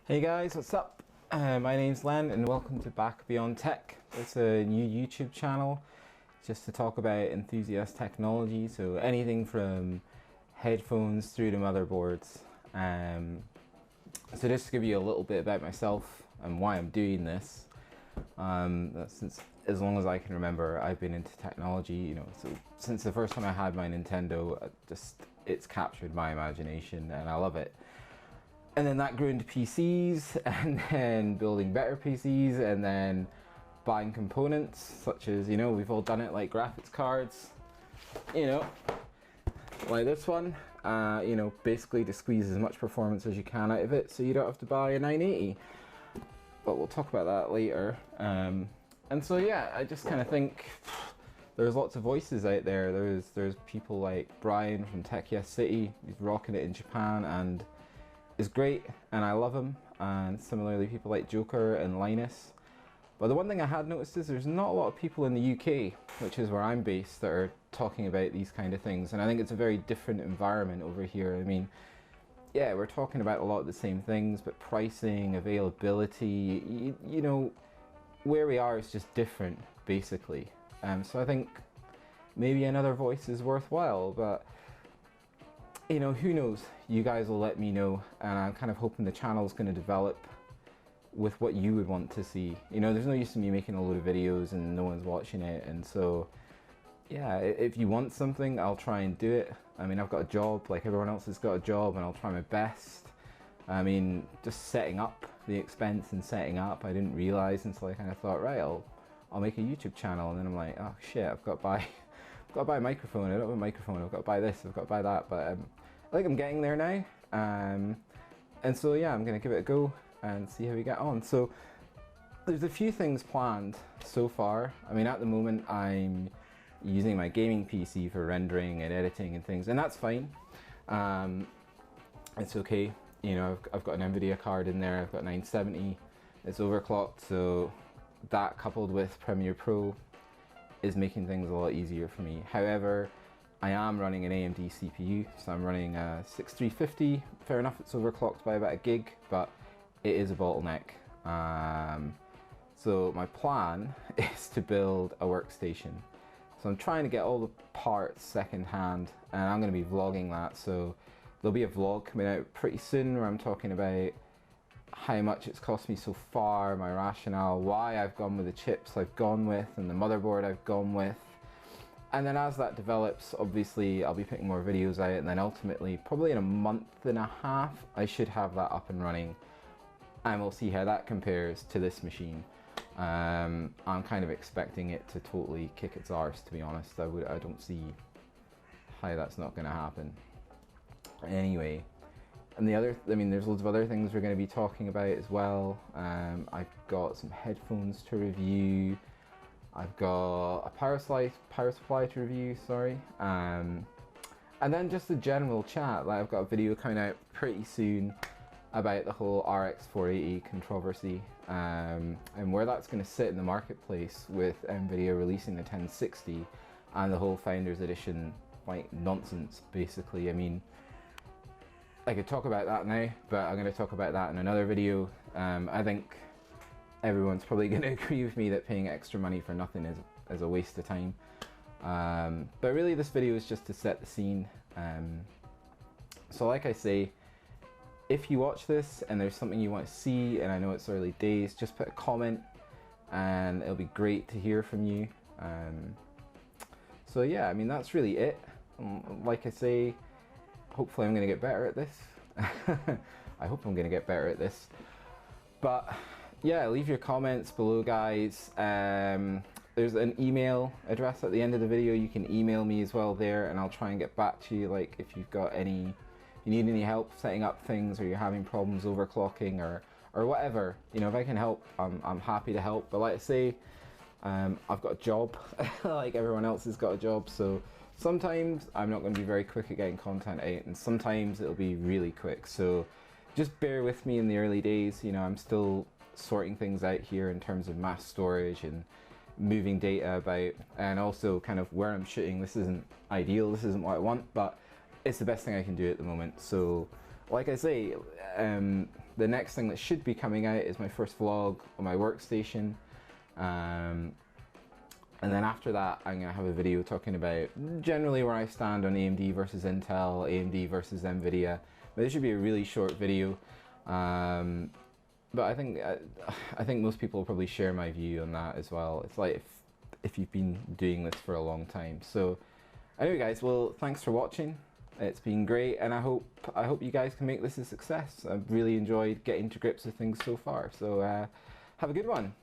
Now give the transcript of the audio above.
Hey guys, what's up? My name's Len and welcome to Back Beyond Tech. It's a new YouTube channel just to talk about enthusiast technology, so anything from headphones through to motherboards. So just to give you a little bit about myself and why I'm doing this. Since as long as I can remember, I've been into technology, so since the first time I had my Nintendo, it's captured my imagination and I love it. And then that grew into PCs, and then building better PCs, and then buying components such as, we've all done it, like graphics cards, like this one, basically to squeeze as much performance as you can out of it so you don't have to buy a 980. But we'll talk about that later. And so yeah, I just kind of think there's lots of voices out there. There's people like Brian from Tech Yes City, he's rocking it in Japan and is great, and I love him. And similarly, people like Joker and Linus. But the one thing I had noticed is there's not a lot of people in the UK, which is where I'm based, that are talking about these kind of things. And I think it's a very different environment over here. I mean, yeah, we're talking about a lot of the same things, but pricing, availability, where we are is just different, basically. So I think maybe another voice is worthwhile, but who knows? You guys will let me know, and I'm kind of hoping the channel is going to develop with what you would want to see. There's no use in me making a load of videos and no one's watching it, and so yeah, if you want something, I'll try and do it. I mean, I've got a job like everyone else has got a job, and I'll try my best. I mean, just setting up, the expense in setting up, I didn't realize until I kind of thought, right, I'll make a YouTube channel, and then I'm like, oh shit, I've got to buy a microphone. I don't have a microphone. I've got to buy this. I've got to buy that. But I think I'm getting there now. And so yeah, I'm going to give it a go and see how we get on. So there's a few things planned so far. I mean, at the moment I'm using my gaming PC for rendering and editing and things, and that's fine. It's okay. I've got an Nvidia card in there. I've got 970. It's overclocked, so that coupled with Premiere Pro is making things a lot easier for me. However, I am running an AMD CPU, so I'm running a 6350. Fair enough, it's overclocked by about a gig, but it is a bottleneck. So my plan is to build a workstation. So I'm trying to get all the parts secondhand, and I'm going to be vlogging that. So there'll be a vlog coming out pretty soon where I'm talking about how much it's cost me so far, my rationale, why I've gone with the chips I've gone with and the motherboard I've gone with. And then as that develops, obviously I'll be putting more videos out, and then ultimately, probably in a month and a half, I should have that up and running, and we'll see how that compares to this machine. I'm kind of expecting it to totally kick its arse, to be honest. I don't see how that's not going to happen. Anyway. And there's loads of other things we're going to be talking about as well. I've got some headphones to review. I've got a power supply to review, sorry. And then just a general chat. Like, I've got a video coming out pretty soon about the whole RX 480 controversy, and where that's going to sit in the marketplace with Nvidia releasing the 1060 and the whole Founders Edition like nonsense, basically. I mean, I could talk about that now, but I'm going to talk about that in another video. I think everyone's probably going to agree with me that paying extra money for nothing is a waste of time. But really this video is just to set the scene. So like I say, if you watch this and there's something you want to see, and I know it's early days, just put a comment and it'll be great to hear from you. So yeah, I mean, that's really it. Like I say, hopefully I'm going to get better at this. I hope I'm going to get better at this. But yeah, leave your comments below, guys. There's an email address at the end of the video. You can email me as well there, and I'll try and get back to you. Like, if you've got if you need any help setting up things, or you're having problems overclocking, or whatever, if I can help, I'm happy to help. But like I say, I've got a job, like everyone else has got a job, so sometimes I'm not going to be very quick at getting content out, and sometimes it'll be really quick. So just bear with me in the early days. I'm still sorting things out here in terms of mass storage and moving data about, and also kind of where I'm shooting. This isn't ideal, this isn't what I want, but it's the best thing I can do at the moment. So like I say, the next thing that should be coming out is my first vlog on my workstation. And then after that, I'm going to have a video talking about generally where I stand on AMD versus Intel, AMD versus Nvidia. But this should be a really short video. But I think most people will probably share my view on that as well. It's like if you've been doing this for a long time. So anyway, guys, well, thanks for watching. It's been great, and I hope you guys can make this a success. I've really enjoyed getting to grips with things so far. So have a good one.